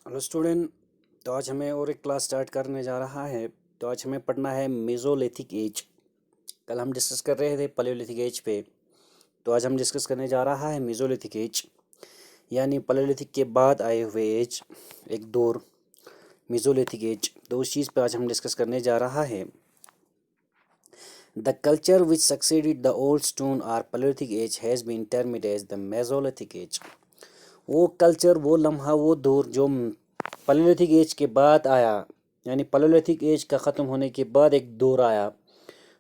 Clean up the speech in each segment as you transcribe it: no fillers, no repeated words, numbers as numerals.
Hello student. तो आज हमें और एक क्लास स्टार्ट करने जा रहा है। तो आज हमें पढ़ना है मेसोलिथिक एज। कल हम डिस्कस कर रहे थे पैलियोलिथिक एज पे। तो आज हम डिस्कस करने जा रहा है मेसोलिथिक एज, यानी पैलियोलिथिक के बाद आए हुए एज, एक दौर मेसोलिथिक एज। तो उस चीज़ पे आज हम डिस्कस करने जा रहा है। The culture which succeeded the old stone or paleolithic age has been termed as the mesolithic age. वो कल्चर, वो लम्हा, वो दौर जो पैलियोलिथिक एज के बाद आया, यानी पैलियोलिथिक एज का ख़त्म होने के बाद एक दौर आया,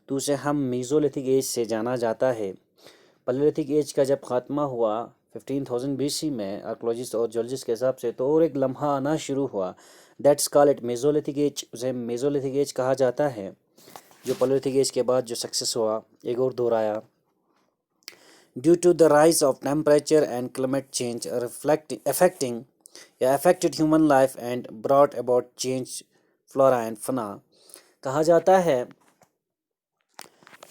तो उसे हम मेसोलिथिक एज से जाना जाता है। पैलियोलिथिक एज का जब खात्मा हुआ 15,000 BC में आर्कोलॉजिस्ट और जियोलॉजिस्ट के हिसाब से, तो और एक लम्हा आना शुरू हुआ। That's called it Mesolithic as. उसे मेसोलिथिक एज कहा जाता है। जो पैलियोलिथिक एज के बाद जो सक्सेस हुआ, एक और दौर आया। Due to the rise of temperature and climate change affected human life and brought about change flora and fauna। कहा जाता है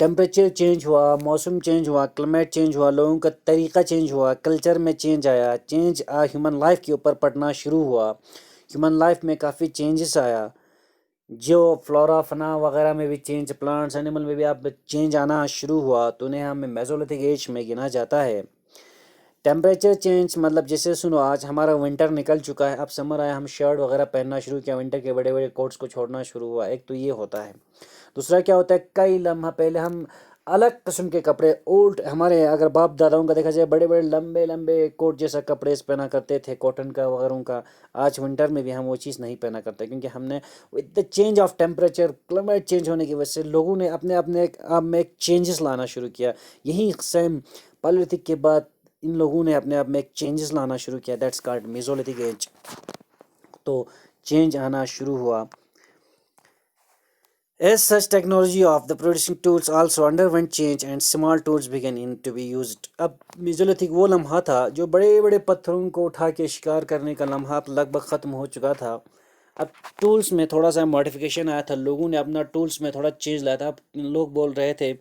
टेम्परेचर चेंज हुआ, मौसम चेंज हुआ, क्लाइमेट चेंज हुआ, लोगों का तरीका चेंज हुआ, कल्चर में चेंज आया, ह्यूमन लाइफ के ऊपर पड़ना शुरू हुआ। ह्यूमन लाइफ में काफ़ी चेंजेस आया, जो फ्लोरा फना वगैरह में भी चेंज, प्लांट्स एनिमल में भी आप चेंज आना शुरू हुआ, तो उन्हें हमें मेसोलिथिक एज में गिना जाता है। टेम्परेचर चेंज मतलब जैसे सुनो, आज हमारा विंटर निकल चुका है, अब समर आया, हम शर्ट वगैरह पहनना शुरू किया, विंटर के बड़े बड़े कोट्स को छोड़ना शुरू हुआ। एक तो ये होता है। दूसरा क्या होता है, कई लम्हा पहले हम अलग किस्म के कपड़े, ओल्ड हमारे अगर बाप दादाओं का देखा जाए, बड़े बड़े लंबे लंबे कोट जैसा कपड़े पहना करते थे, कॉटन का वगैरह का। आज विंटर में भी हम वो चीज़ नहीं पहना करते, क्योंकि हमने with the change of temperature, climate change होने की वजह से लोगों ने अपने अपने आप में एक चेंजेस लाना शुरू किया। यही सेम पैलियोलिथिक के बाद इन लोगों ने अपने आप में एक चेंजेस लाना शुरू किया। That's called Mesolithic as. तो चेंज आना शुरू हुआ। As such, technology of the producing tools also underwent change and small tools began to be used। अब मेसोलिथिक वो लम्हा था जो बड़े बड़े पत्थरों को उठा के शिकार करने का लम्हा लगभग ख़त्म हो चुका था। अब टूल्स में थोड़ा सा मॉडिफिकेशन आया था, लोगों ने अपना टूल्स में थोड़ा चेंज लाया था। अब लोग बोल रहे थे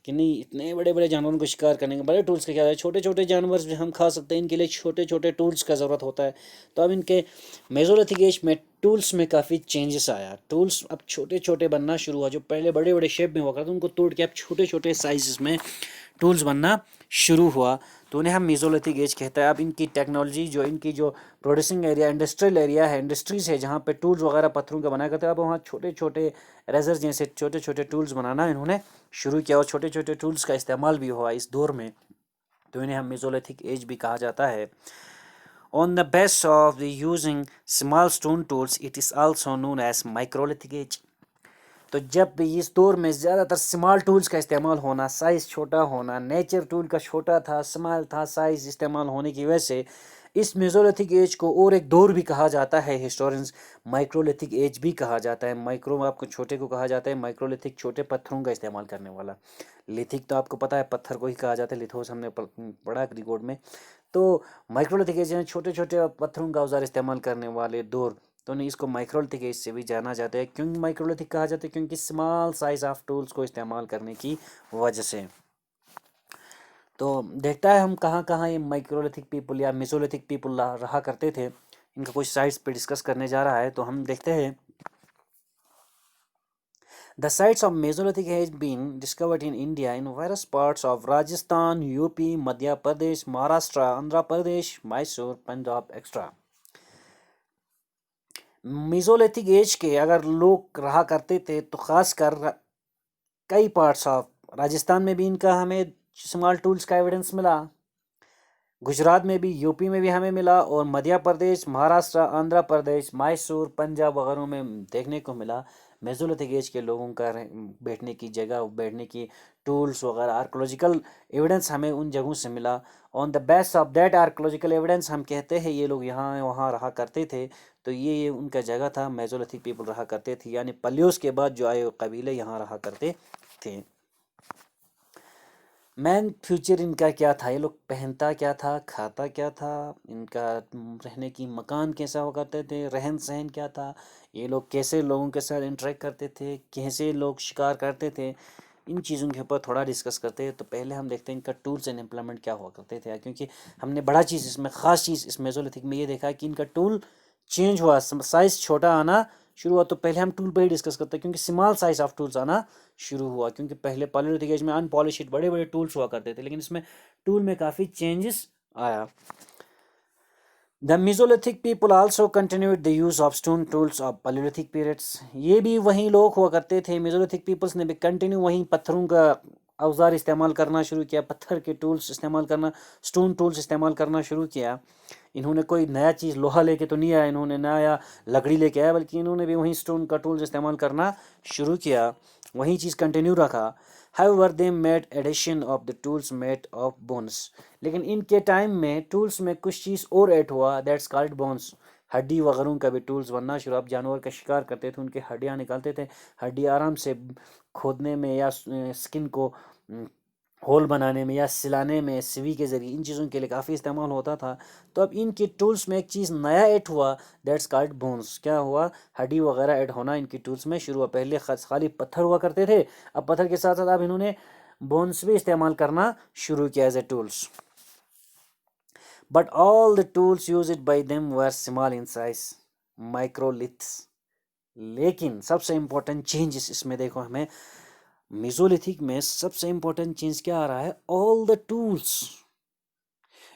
कि नहीं, इतने बड़े बड़े जानवरों को शिकार करने के बड़े टूल्स का क्या है, छोटे छोटे जानवर भी हम खा सकते हैं, इनके लिए छोटे छोटे टूल्स का ज़रूरत होता है। तो अब इनके मेसोलिथिक एज में टूल्स में काफ़ी चेंजेस आया। टूल्स अब छोटे छोटे बनना शुरू हुआ। जो पहले बड़े बड़े शेप में हुआ करते उनको तोड़ के अब छोटे छोटे साइज़ में टूल्स बनना शुरू हुआ, तो उन्हें हम मेसोलिथिक एज कहते हैं। अब इनकी टेक्नोलॉजी, जो इनकी जो प्रोड्यूसिंग एरिया, इंडस्ट्रियल एरिया है, इंडस्ट्रीज़ है जहाँ पे टूल्स वगैरह पत्थरों का बनाया करते हैं, अब वहाँ छोटे छोटे रेजर जैसे छोटे छोटे टूल्स बनाना इन्होंने शुरू किया, और छोटे छोटे टूल्स का इस्तेमाल भी हुआ इस दौर में, तो इन्हें हम मेसोलिथिक एज भी कहा जाता है। On the base of the using small stone tools, it is also known as microlithic age। तो जब इस दौर में ज़्यादातर स्मॉल टूल्स का इस्तेमाल होना, साइज़ छोटा होना, नेचर टूल का छोटा था, स्मॉल था, साइज़ इस्तेमाल होने की वजह से इस मेसोलिथिक एज को और एक दौर भी कहा जाता है। हिस्टोरियंस माइक्रोलिथिक एज भी कहा जाता है। माइक्रो आपको छोटे को कहा जाता है, माइक्रोलिथिक छोटे पत्थरों का इस्तेमाल करने वाला। लिथिक तो आपको पता है पत्थर को ही कहा जाता है, लिथोस हमने पढ़ा रिकॉर्ड में। तो माइक्रोलिथिक एज में छोटे छोटे पत्थरों का औजार इस्तेमाल करने वाले दौर, तो नहीं, इसको माइक्रोलिथिक एज से भी जाना जाता है। क्यों माइक्रोलिथिक कहा जाता है? क्योंकि स्मॉल साइज ऑफ टूल्स को इस्तेमाल करने की वजह से। तो देखता है हम कहाँ कहाँ ये माइक्रोलिथिक पीपल या मेसोलिथिक पीपल रहा करते थे। इनका कुछ साइट्स पे डिस्कस करने जा रहा है, तो हम देखते हैं। The sites of Mesolithic has been discovered in India in various parts of Rajasthan, UP, Madhya Pradesh, Maharashtra, Andhra Pradesh, Mysore, Punjab, etc। Mesolithic as के अगर लोग रहा करते थे तो खासकर कई पार्ट्स ऑफ राजस्थान में भी इनका हमें स्मॉल टूल्स का एविडेंस मिला, गुजरात में भी, यूपी में भी हमें मिला, और मध्य प्रदेश, महाराष्ट्र, आंध्र प्रदेश, मैसूर, पंजाब वगैरह में देखने को मिला। मेसोलिथिक एज के लोगों का बैठने की जगह, बैठने की टूल्स वगैरह, आर्कोलॉजिकल एविडेंस हमें उन जगहों से मिला। On the base of that archaeological evidence हम कहते हैं ये लोग यहाँ वहाँ रहा करते थे। तो ये उनका जगह था, मेसोलिथिक पीपल रहा करते थे, यानी पलियोस के बाद जो आए कबीले यहाँ रहा करते थे। मैन फ्यूचर इनका क्या था, ये लोग पहनता क्या था, खाता क्या था, इनका रहने की मकान कैसा हुआ करते थे, रहन सहन क्या था, ये लोग कैसे लोगों के साथ इंटरेक्ट करते थे, कैसे लोग शिकार करते थे, इन चीज़ों के ऊपर थोड़ा डिस्कस करते हैं। तो पहले हम देखते हैं इनका टूल्स एंड इम्प्लीमेंट क्या हुआ करते थे, क्योंकि हमने बड़ा चीज़ इसमें, ख़ास चीज़ इस मेसोलिथिक में ये देखा है कि इनका टूल चेंज हुआ, साइज़ छोटा आना शुरू हुआ। तो पहले हम टूल पर ही डिस्कस करते हैं, क्योंकि स्मॉल साइज ऑफ टूल्स आना शुरू हुआ, क्योंकि पहले पालियोलिथिक एज में अनपॉलिश्ड बड़े बड़े टूल्स हुआ करते थे, लेकिन इसमें टूल में काफ़ी चेंजेस आया। The mesolithic people also continued the use of stone tools of palaeolithic periods. ये भी वही लोग हुआ करते थे, मेसोलिथिक पीपल्स ने भी कंटिन्यू वहीं पत्थरों का औजार इस्तेमाल करना शुरू किया, पत्थर के टूल्स इस्तेमाल करना, स्टोन टूल्स इस्तेमाल करना शुरू किया। इन्होंने कोई नया चीज़ लोहा लेके तो नहीं आया, इन्होंने नया लकड़ी लेके आया, बल्कि इन्होंने भी वहीं स्टोन का टूल्स इस्तेमाल करना शुरू किया, वही चीज़ कंटिन्यू रखा। However they made addition of the tools made of bones. लेकिन इनके टाइम में टूल्स में कुछ चीज़ और ऐड हुआ, दैट्स कॉल्ड बोन्स। हड्डी वगैरह का भी टूल्स बनना शुरू। आप जानवर का शिकार करते थे, उनके हड्डियाँ निकालते थे, हड्डी आराम से खोदने में या स्किन को होल बनाने में या सिलाने में सुई के ज़रिए, इन चीज़ों के लिए काफ़ी इस्तेमाल होता था। तो अब इनके टूल्स में एक चीज़ नया ऐड हुआ, दैट्स कॉल्ड बोन्स। क्या हुआ? हड्डी वगैरह ऐड होना इनकी टूल्स में शुरू हुआ। पहले खाली पत्थर हुआ करते थे, अब पत्थर के साथ साथ अब इन्होंने बोन्स भी इस्तेमाल करना शुरू किया as a tools. But all the tools used by them were small in size, microliths. लेकिन सबसे इम्पोर्टेंट चेंजेस इसमें देखो, हमें मेसोलिथिक में सबसे इम्पोर्टेंट चेंज क्या आ रहा है? All the tools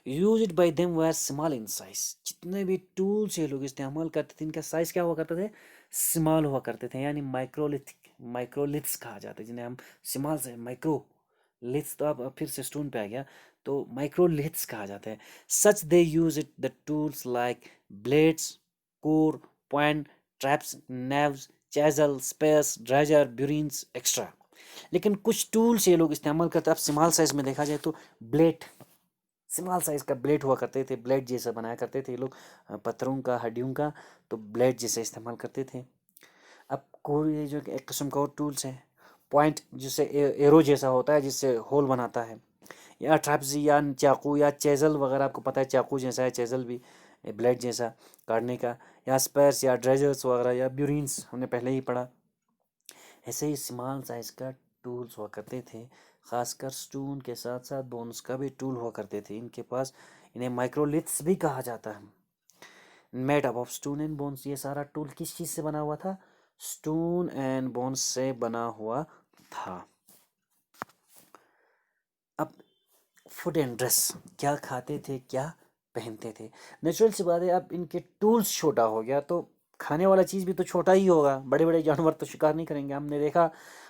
used by them were small in size. जितने भी टूल्स ये लोग इस्तेमाल करते थे, इनका साइज क्या हुआ करते थे? स्मॉल हुआ करते थे, यानी माइक्रोलिथ्स कहा जाता है, जिन्हें हम स्मॉल से माइक्रोलिथ्स, तो अब फिर से स्टोन पे आ गया, तो माइक्रोलिथ्स कहा जाता है। Such they use it the tools like blades, core, point, traps, knives, chisel, spears, dagger, burins extra. लेकिन कुछ टूल्स ये लोग इस्तेमाल करते हैं। अब स्मॉल साइज में देखा जाए तो ब्लेड, स्मॉल साइज़ का ब्लेड हुआ करते थे, ब्लेड जैसा बनाया करते थे ये लोग, पत्थरों का, हड्डियों का, तो ब्लेड जैसे इस्तेमाल करते थे। अब कोई जो एक किस्म का और टूल्स है, पॉइंट जिससे एरो जैसा होता है, जिससे होल बनाता है, या ट्रैप्स या चाकू या चेजल वगैरह, आपको पता है चाकू जैसा है चेजल भी, ब्लेड जैसा काटने का, या स्पेयर्स या ड्रेजर्स वगैरह या ब्यूरिन्स, हमने पहले ही पढ़ा। ऐसे ही स्मॉल साइज़ का टूल्स हुआ करते थे, ख़ासकर स्टोन के साथ साथ बोन्स का भी टूल हुआ करते थे इनके पास। इन्हें माइक्रोलिथ्स भी कहा जाता है। Made up of stone and bones. ये सारा टूल किस चीज़ से बना हुआ था? स्टोन एंड बोन्स से बना हुआ था। अब फूड एंड ड्रेस, क्या खाते थे, क्या पहनते थे? नेचुरल सी बात है, अब इनके टूल्स छोटा हो गया, तो खाने वाला चीज़ भी तो छोटा ही होगा। बड़े बड़े जानवर तो शिकार नहीं करेंगे, हमने देखा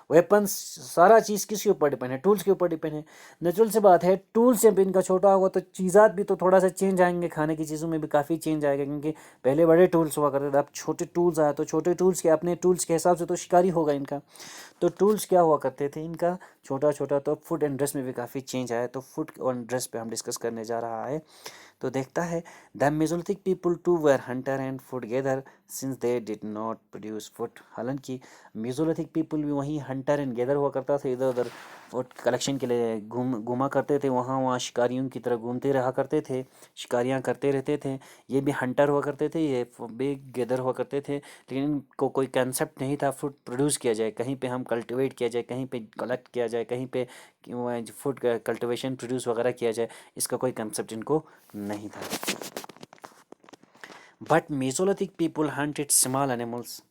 वेपन्स, सारा चीज़ किसके ऊपर डिपेंड है? टूल्स के ऊपर डिपेंड है। नेचुरल सी बात है, टूल्स जब इनका छोटा होगा तो चीज़ात भी तो थोड़ा सा चेंज आएंगे, खाने की चीज़ों में भी काफ़ी चेंज आएगा, क्योंकि पहले बड़े टूल्स हुआ करते थे, अब छोटे टूल्स आए, तो छोटे टूल्स के अपने टूल्स के हिसाब से तो शिकारी होगा इनका। तो टूल्स क्या हुआ करते थे इनका? छोटा छोटा। तो फूड एंड ड्रेस में भी काफ़ी चेंज आया, तो फूड और ड्रेस पे हम डिस्कस करने जा रहा है। तो देखता है, the mesolithic people to were hunter and food gather since they did not produce food. हालांकि मेसोलिथिक पीपल भी वहीं हंटर एंड गैदर हुआ करता था, इधर उधर फूड कलेक्शन के लिए घूमा करते थे, वहाँ वहाँ शिकारियों की तरह घूमते रहा करते थे, शिकारियाँ करते रहते थे। ये भी हंटर हुआ करते थे, ये भी गैदर हुआ करते थे, लेकिन इनको कोई कंसेप्ट नहीं था फूड प्रोड्यूस किया जाए, कहीं पे हम कल्टिवेट किया जाए, कहीं पे कलेक्ट किया जाए, कहीं पे फूड कल्टिवेशन प्रोड्यूस वगैरह किया जाए, इसका कोई कंसेप्ट इनको नहीं था। But mesolithic people hunted small animals,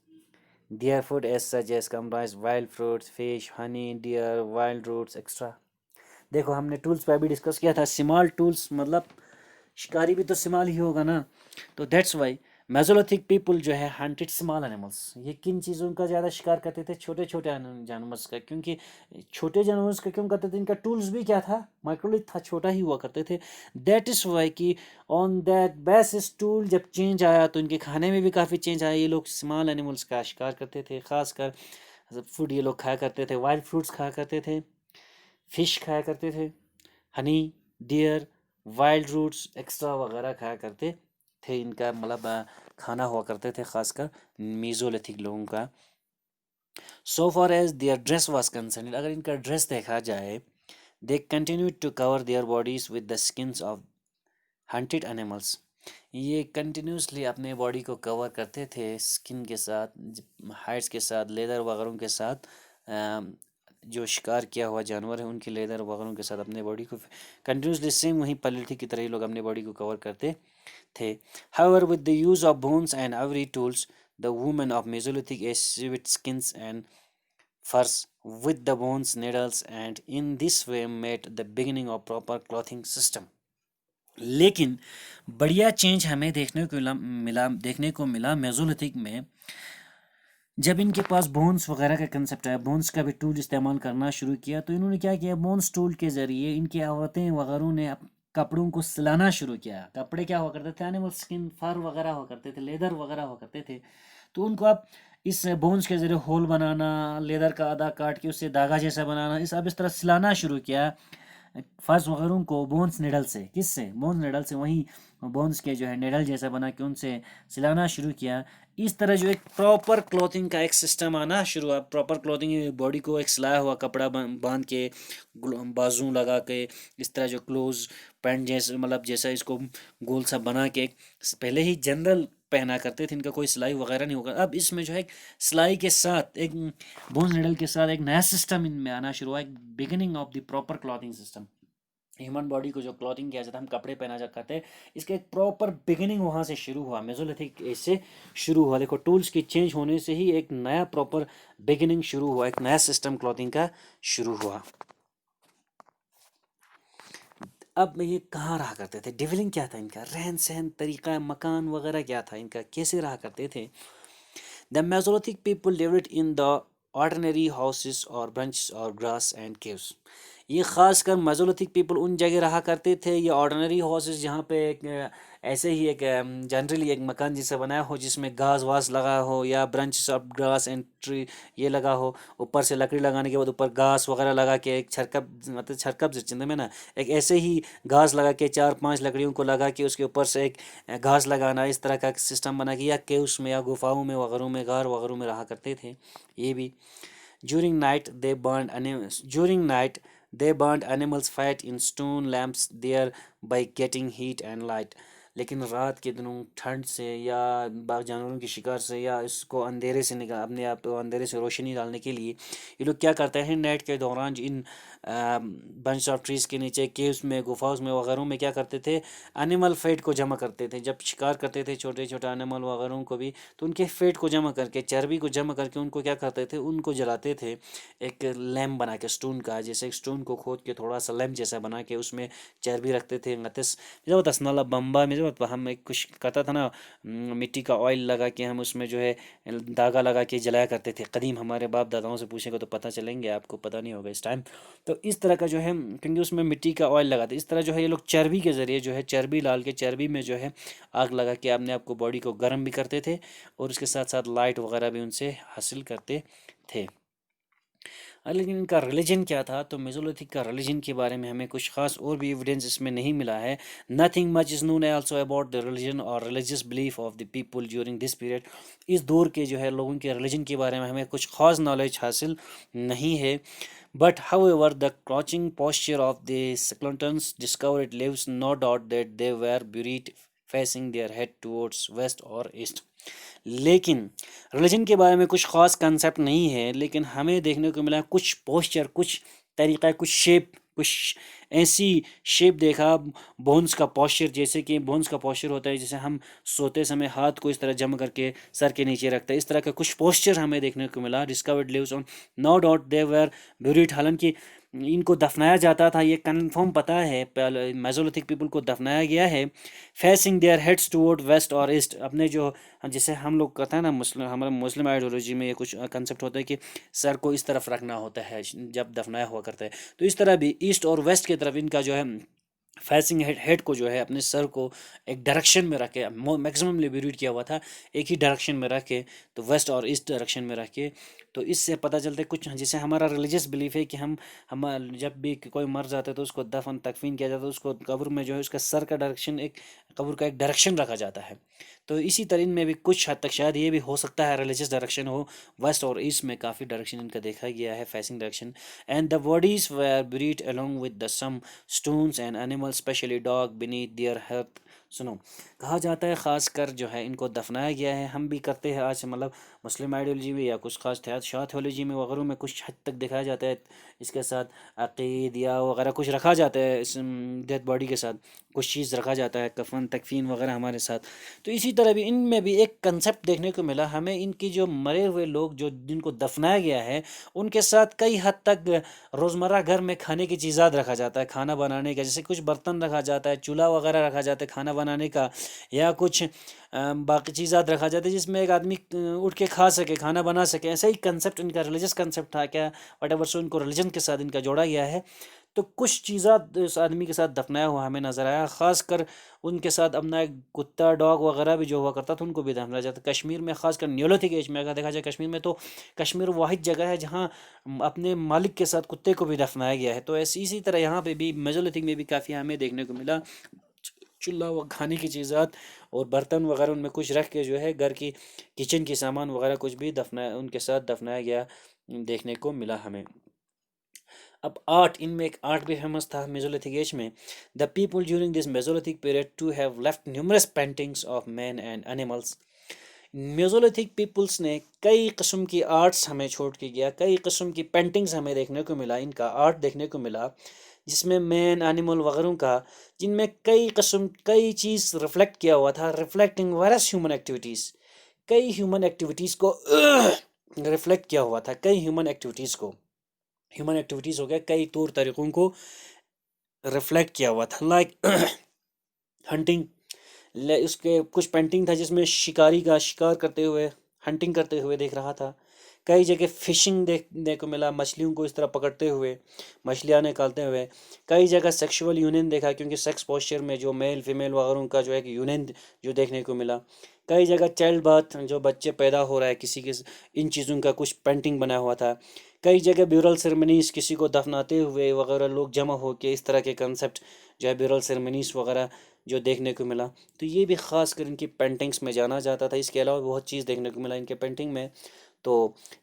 their food as such as comprised wild fruits, fish, honey, deer, wild roots extra. देखो, हमने टूल्स पर भी डिस्कस किया था, स्मॉल टूल्स मतलब शिकारी भी तो स्मॉल ही होगा ना, तो दैट्स वाई मेसोलिथिक पीपल जो है हंटेड स्मॉल एनिमल्स। ये किन चीज़ों का ज़्यादा शिकार करते थे? छोटे छोटे जानवर का, क्योंकि छोटे जानवर का क्यों करते थे? इनका टूल्स भी क्या था? माइक्रोलिथ था, छोटा ही हुआ करते थे। दैट इज़ वाई कि ऑन दैट बेसिस टूल जब चेंज आया तो इनके खाने में भी काफ़ी चेंज आया। ये लोग स्मॉल एनिमल्स का शिकार करते थे, ख़ासकर फूड ये लोग खाया करते थे, वाइल्ड फ्रूट्स खाया करते थे, फिश खाया करते थे, honey, deer, wild roots extra वगैरह खाया करते थे। इनका मतलब खाना हुआ करते थे, खासकर मीज़ोलिथिक लोगों का। So far as their dress was concern, अगर इनका ड्रेस देखा जाए, they continue to cover their bodies with the skins of hunted animals. ये कंटिन्यूसली अपने बॉडी को कवर करते थे स्किन के साथ, हाइड्स के साथ, लेदर वगैरह के साथ। जो शिकार किया हुआ जानवर है उनकी लेदर वगैरह के साथ अपने बॉडी को कंटिन्यूसली, सेम वहीं पॉलिथी की तरह ही लोग अपने बॉडी को कवर करते थे। However, with the use of bones and ivory tools, the women of Mesolithic age sewed skins and furs with the bones, needles, and in this way made the beginning of proper clothing system. लेकिन बढ़िया change हमें देखने को मिला Mesolithic में, जब इनके पास bones वगैरह का कंसेप्ट आया, बोन्स का भी टूल इस्तेमाल करना शुरू किया, तो इन्होंने क्या किया, बोन्स टूल के ज़रिए इनकी औरतें वगैरह ने कपड़ों को सिलाना शुरू किया। कपड़े क्या हुआ करते थे, एनिमल स्किन, फर वगैरह हुआ करते थे, लेदर वगैरह हुआ करते थे, तो उनको अब इस बोन्स के ज़रिए होल बनाना, लेदर का आधा काट के उससे धागा जैसा बनाना, इस तरह सिलाना शुरू किया फर्स्ट वगैरह को बोन्स निडल से। किससे? बोन्स निडल से, वहीं बोन्स के जो है निडल जैसा बना के उनसे सिलाना शुरू किया। इस तरह जो एक प्रॉपर क्लॉथिंग का एक सिस्टम आना शुरू हुआ। प्रॉपर क्लॉथिंग, बॉडी को एक सिलाया हुआ कपड़ा बांध के, बाजू लगा के, इस तरह जो क्लोज पैंट जैसे, मतलब जैसा इसको गोल सा बना के पहले ही जनरल पहना करते थे, इनका कोई सिलाई वगैरह नहीं होगा। अब इसमें जो है सिलाई के साथ एक बोन्स निडल के साथ एक नया सिस्टम इनमें आना शुरू हुआ, एक beginning of the proper clothing system. Human body को जो क्लॉथिंग किया जाता है, हम कपड़े पहना जा करते हैं, इसका एक प्रॉपर बिगिनिंग वहाँ से शुरू हुआ, मेसोलिथिक एज से शुरू हुआ। देखो, टूल्स की चेंज होने से ही एक नया प्रॉपर बिगिनिंग शुरू हुआ, एक नया सिस्टम क्लॉथिंग का शुरू हुआ। अब ये कहाँ रहा करते थे, डिवेलिंग क्या था इनका, रहन सहन तरीका, मकान वगैरह क्या था इनका, कैसे रहा करते थे। The mesolithic people lived in the ordinary houses और ब्रंचेस और ग्रास एंड केव्स। ये खासकर मेसोलिथिक पीपल उन जगह रहा करते थे, ये ऑर्डिनरी हाउसेस जहाँ पे एक ऐसे ही एक जनरली एक मकान जैसा बनाया हो, जिसमें घास वास लगा हो, या branches of grass and tree ये लगा हो, ऊपर से लकड़ी लगाने के बाद ऊपर घास वगैरह लगा के, एक छरकप, मतलब छरकप चिंता में ना, एक ऐसे ही घास लगा के 4-5 लकड़ियों को लगा के उसके ऊपर से एक घास लगाना, इस तरह का सिस्टम बना के, या केव्स में या गुफाओं में वगैरह में, गार वगैरह में रहा करते थे ये भी। During night, they burned animals. During night, they burned animals' fat in stone lamps there by getting heat and light. लेकिन रात के दिनों ठंड से या बाग जानवरों की शिकार से, या इसको अंधेरे से निकाल, अपने आप को अंधेरे से रोशनी डालने के लिए, ये लोग क्या करते हैं, नाइट के दौरान इन बंच ऑफ ट्रीज़ के नीचे, केव्स में, गुफाओं में वगैरह में क्या करते थे, एनिमल फैट को जमा करते थे। जब शिकार करते थे छोटे छोटे एनिमल वगैरह को भी, तो उनके फैट को जमा करके, चर्बी को जमा करके, उनको क्या करते थे, उनको जलाते थे एक लैम्प बना के, स्टोन का, जैसे एक स्टोन को खोद के थोड़ा सा लैम्प जैसा बना के उसमें चर्बी रखते थे। ngtis जब तसनाला बम्बा में जब हम एक कुछ कहता था ना, मिट्टी का ऑयल लगा के हम उसमें जो है धागा लगा के जलाया करते थे कदीम। हमारे बाप दादाओं से पूछेंगे तो पता चलेंगे, आपको पता नहीं होगा इस टाइम। तो इस तरह का जो है, क्योंकि उसमें मिट्टी का ऑयल लगाते, इस तरह जो है ये लोग चर्बी के ज़रिए जो है, चर्बी डाल के, चर्बी में जो है आग लगा के अपने आप को, बॉडी को गर्म भी करते थे, और उसके साथ साथ लाइट वगैरह भी उनसे हासिल करते थे। लेकिन इनका रिलीजन क्या था, तो मेसोलिथिक का रिलीजन के बारे में हमें कुछ खास और भी एविडेंस इसमें नहीं मिला है। Nothing much is known also about the religion और religious belief of the people during this period. इस दौर के जो है लोगों के रिलीजन के बारे में हमें कुछ खास नॉलेज हासिल नहीं है। But however, the crouching posture of the skeletons discovered leaves no doubt that they were buried facing their head towards west or east. लेकिन रिलीजन के बारे में कुछ ख़ास कंसेप्ट नहीं है, लेकिन हमें देखने को मिला कुछ पोस्चर, कुछ तरीका, कुछ शेप, कुछ ऐसी शेप देखा बोन्स का पोस्चर। जैसे कि बोन्स का पोस्चर होता है, जैसे हम सोते समय हाथ को इस तरह जम करके सर के नीचे रखते हैं, इस तरह का कुछ पोस्चर हमें देखने को मिला। Discovered lives on no doubt they were buried, हालांकि इनको दफनाया जाता था, ये कंफर्म पता है, मेसोलिथिक पीपल को दफनाया गया है facing their heads toward west और ईस्ट। अपने जो, जैसे हम लोग कहते हैं ना, मुस्लिम, हमारे मुस्लिम आइडियोलॉजी में ये कुछ कंसेप्ट होता है कि सर को इस तरफ रखना होता है जब दफनाया हुआ करता है, तो इस तरह भी ईस्ट और वेस्ट की तरफ इनका जो है फेसिंग हेड को जो है, अपने सर को एक डायरेक्शन में रख के, मैक्सिमम लिबरेट किया हुआ था एक ही डायरेक्शन में रख के, तो वेस्ट और ईस्ट डायरेक्शन में रख के। तो इससे पता चलता है कुछ, जैसे हमारा रिलीजियस बिलीफ है कि हम जब भी कोई मर जाता है तो उसको दफन तकफीन किया जाता है, उसको कब्र में जो है उसका सर का डायरेक्शन, एक कब्र का एक डायरेक्शन रखा जाता है। तो इसी तरह में भी कुछ हद तक शायद ये भी हो सकता है रिलीजियस डायरेक्शन हो। वेस्ट और ईस्ट में काफ़ी डायरेक्शन इनका देखा गया है, facing direction. And the bodies were buried along with the some stones and animals, especially dog, beneath their hearth सुनो, कहा जाता है ख़ासकर जो है इनको दफनाया गया है, हम भी करते हैं आज, मतलब मुस्लिम आइडियोलॉजी में या कुछ खास शाह थियोलॉजी में वगैरह में कुछ हद तक दिखाया जाता है, इसके साथ अकीद या वगैरह कुछ रखा जाता है, इस डेड बॉडी के साथ कुछ चीज़ रखा जाता है, कफन तकफीन वगैरह हमारे साथ। तो इसी तरह भी इनमें भी एक कंसेप्ट देखने को मिला हमें, इनकी जो मरे हुए लोग जो जिनको दफनाया गया है उनके साथ कई हद तक रोज़मर्रा घर में खाने की चीज़ात रखा जाता है, खाना बनाने का, जैसे कुछ बर्तन रखा जाता है, चूल्हा वगैरह रखा जाता है खाना बनाने का, या कुछ बाकी चीज़ात रखा जाता है जिसमें एक आदमी उठ के खा सके, खाना बना सके। ऐसा ही कंसेप्ट इनका रिलीजियस कंसेप्ट था क्या, वट एवर, सो इनको रिलीजन के साथ इनका जोड़ा गया है। तो कुछ चीज़ात उस आदमी के साथ दफनाया हुआ हमें नज़र आया, ख़ासकर उनके साथ अपना एक कुत्ता डॉग वगैरह भी जो हुआ करता था उनको भी दफनाया जाता। कश्मीर में ख़ासकर न्योलिथिक एज में अगर देखा जाए कश्मीर में, तो कश्मीर वाहिद जगह है जहाँ अपने मालिक के साथ कुत्ते को भी दफनाया गया है। तो ऐसी इसी तरह यहाँ पे भी मेजोलिथिक में भी काफ़ी हमें देखने को मिला चूल्हा व खाने की चीज़ात और बर्तन वगैरह उनमें कुछ रख के जो है घर की किचन की सामान वगैरह कुछ भी दफनाया, उनके साथ दफनाया गया देखने को मिला हमें। अब आर्ट, इनमें एक आर्ट भी फेमस था मेसोलिथिक एज में। The people during this mesolithic period to have left numerous paintings of man and animals. Mesolithic peoples ने कई किस्म की आर्ट्स हमें छोड़ के गया, कई किस्म की पेंटिंग्स हमें देखने को मिला, इनका आर्ट देखने को मिला जिसमें मैन एनिमल वगैरह का, जिनमें कई किस्म कई चीज़ रिफ्लेक्ट किया हुआ था, रिफ्लेक्टिंग वेरियस ह्यूमन एक्टिविटीज़, कई ह्यूमन एक्टिविटीज़ को रिफ्लेक्ट किया हुआ था, कई ह्यूमन एक्टिविटीज़ को, ह्यूमन एक्टिविटीज़ हो गया कई तौर तरीक़ों को रिफ्लेक्ट किया हुआ था, लाइक हंटिंग। उसके कुछ पेंटिंग था जिसमें शिकारी का शिकार करते हुए, हंटिंग करते हुए देख रहा था। कई जगह फिशिंग देखने को मिला, मछलियों को इस तरह पकड़ते हुए, मछलियाँ निकालते हुए। कई जगह सेक्सुअल यूनियन देखा, क्योंकि सेक्स पोस्चर में जो मेल फीमेल वगैरह का जो है कि यूनियन जो देखने को मिला। कई जगह चाइल्ड बर्थ, जो बच्चे पैदा हो रहा है किसी के, इन चीज़ों का कुछ पेंटिंग बना हुआ था। कई जगह ब्यूरल सेरेमनीज, किसी को दफनाते हुए वगैरह लोग जमा हो के, इस तरह के कंसेप्ट जो है ब्यूरल सेरेमनीज वगैरह जो देखने को मिला। तो ये भी ख़ास कर इनकी पेंटिंग्स में जाना जाता था। इसके अलावा बहुत चीज़ देखने को मिला इनके पेंटिंग में। तो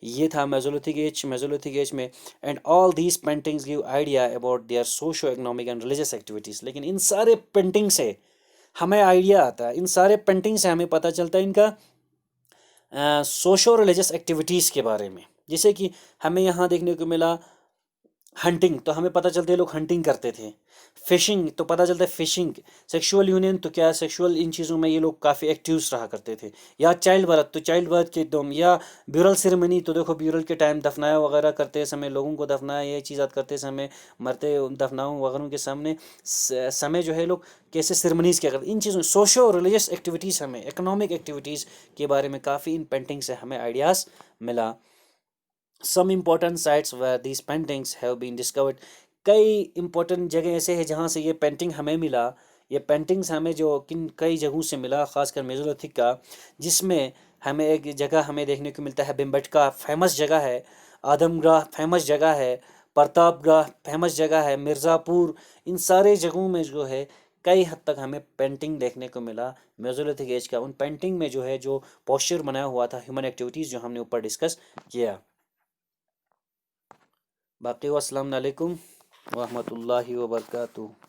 ये था मेसोलिथिक एज में। And all these paintings give idea about their socio economic and religious activities. लेकिन इन सारे पेंटिंग से हमें आइडिया आता है, इन सारे पेंटिंग से हमें पता चलता है इनका सोशो रिलीजियस एक्टिविटीज़ के बारे में। जैसे कि हमें यहाँ देखने को मिला हंटिंग, तो हमें पता चलता है लोग हंटिंग करते थे। फिशिंग, तो पता चलता है फिशिंग। सेक्सुअल यूनियन, तो क्या सेक्सुअल इन चीज़ों में ये लोग काफ़ी एक्टिव रहा करते थे। या चाइल्ड बर्थ, तो चाइल्ड बर्थ के दम, या ब्यूरल सेरेमनी, तो देखो ब्यूरल के टाइम दफनाया वगैरह करते समय, लोगों को दफनाया ये चीज़ करते समय, मरते दफनाओं वगैरह के सामने समय जो है लोग कैसे सेरेमनीज़ क्या करते, इन चीज़ों सोशो रिलीजियस एक्टिविटीज़, हमें इकोनॉमिक एक्टिविटीज़ के बारे में काफ़ी इन पेंटिंग से हमें आइडियाज़ मिला। Some important sites where these paintings have been discovered. कई इम्पोर्टेंट जगह ऐसे हैं जहाँ से ये पेंटिंग हमें मिला। ये पेंटिंग्स हमें जो किन कई जगहों से मिला, ख़ासकर मेसोलिथिक का, जिसमें हमें एक जगह हमें देखने को मिलता है भिमबेटका फेमस जगह है, आदमगाह फेमस जगह है, प्रतापगढ़ फेमस जगह है, मिर्ज़ापुर, इन सारे जगहों में जो है कई हद तक हमें पेंटिंग देखने को मिला मेसोलिथिक एज का। उन पेंटिंग में जो है जो पोस्चर बनाया हुआ था, ह्यूमन एक्टिविटीज़ जो हमने ऊपर डिस्कस किया। बाकी अस्सलाम वालेकुम व रहमतुल्लाहि व बरकातुहू।